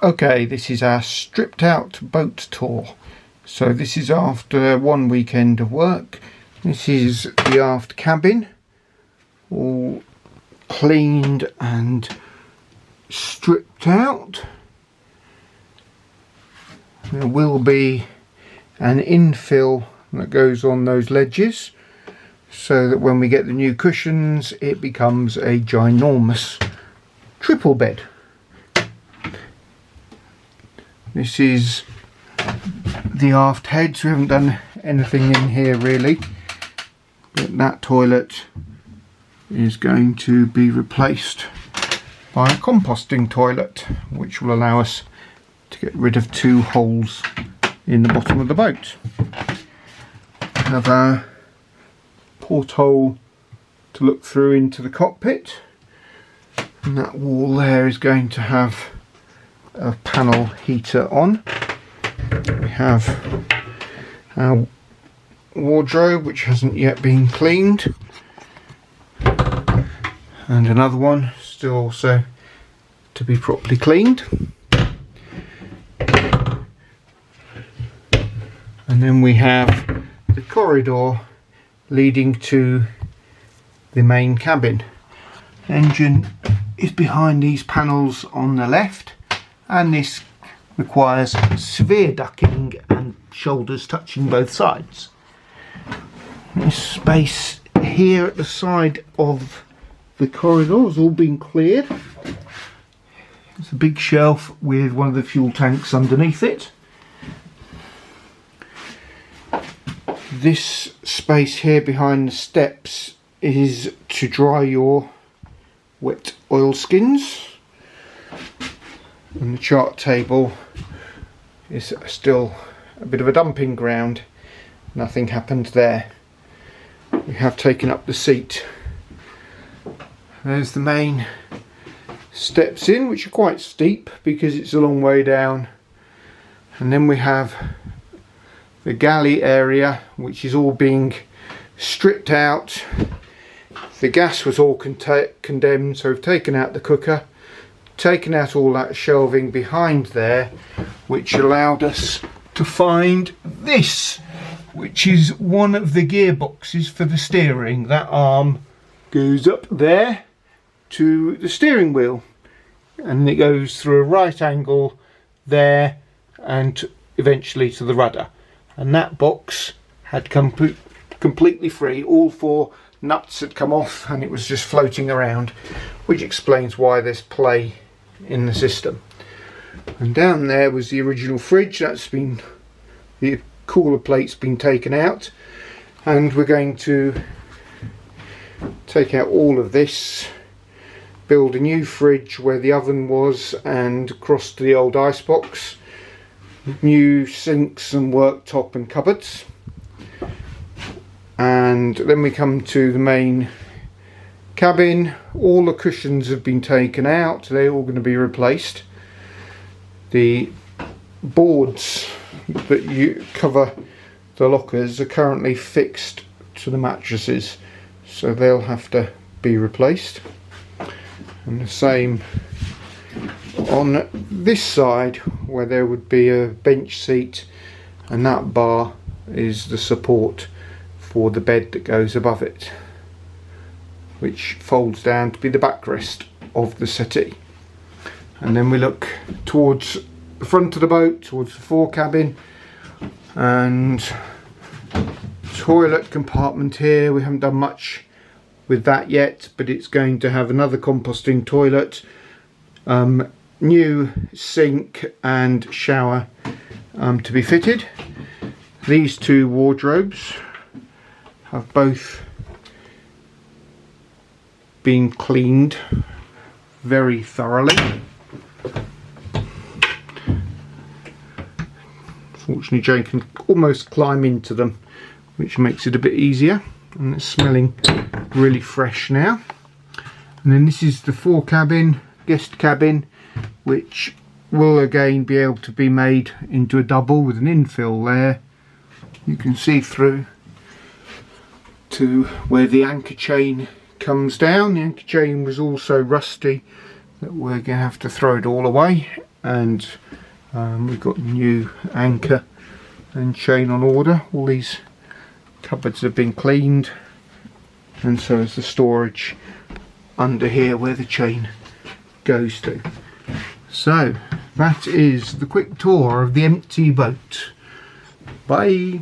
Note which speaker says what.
Speaker 1: Okay, this is our stripped out boat tour. So this is after one weekend of work. This is the aft cabin, all cleaned and stripped out. There will be an infill that goes on those ledges so that when we get the new cushions it becomes a ginormous triple bed. This is the aft heads. We haven't done anything in here really, but that toilet is going to be replaced by a composting toilet, which will allow us to get rid of 2 holes in the bottom of the boat. We have our porthole to look through into the cockpit, and that wall there is going to have a panel heater on. We have our wardrobe, which hasn't yet been cleaned, and another one still also to be properly cleaned. And then we have the corridor leading to the main cabin. Engine is behind these panels on the left, and this requires severe ducking and shoulders touching both sides. This space here at the side of the corridor has all been cleared. There's a big shelf with one of the fuel tanks underneath it. This space here behind the steps is to dry your wet oilskins, and the chart table is still a bit of a dumping ground. Nothing happened there. We have taken up the seat. There's the main steps in, which are quite steep because it's a long way down, and then we have the galley area, which is all being stripped out. The gas was all condemned, so we've taken out the cooker, taken out all that shelving behind there, which allowed us to find this, which is one of the gearboxes for the steering. That arm goes up there to the steering wheel, and it goes through a right angle there and eventually to the rudder. And that box had come completely free. All 4 nuts had come off and it was just floating around, which explains why there's play in the system. And down there was the original fridge. That's been, the cooler plate's been taken out, and we're going to take out all of this, build a new fridge where the oven was, and cross to the old icebox. New sinks and worktop and cupboards. And then we come to the main cabin. All the cushions have been taken out, they're all going to be replaced. The boards that you cover the lockers are currently fixed to the mattresses, so they'll have to be replaced. And the same on this side, where there would be a bench seat, and that bar is the support for the bed that goes above it, which folds down to be the backrest of the settee. And then we look towards the front of the boat, towards the fore cabin, and toilet compartment here. We haven't done much with that yet, but it's going to have another composting toilet, new sink and shower to be fitted. These 2 wardrobes have both been cleaned very thoroughly. Fortunately, Jane can almost climb into them, which makes it a bit easier, and it's smelling really fresh now. And then this is the fore cabin, guest cabin, which will again be able to be made into a double with an infill there. You can see through to where the anchor chain comes down. The anchor chain was also rusty, that we're going to have to throw it all away and we've got new anchor and chain on order. All these cupboards have been cleaned, and so is the storage under here where the chain goes to. So that is the quick tour of the empty boat. Bye.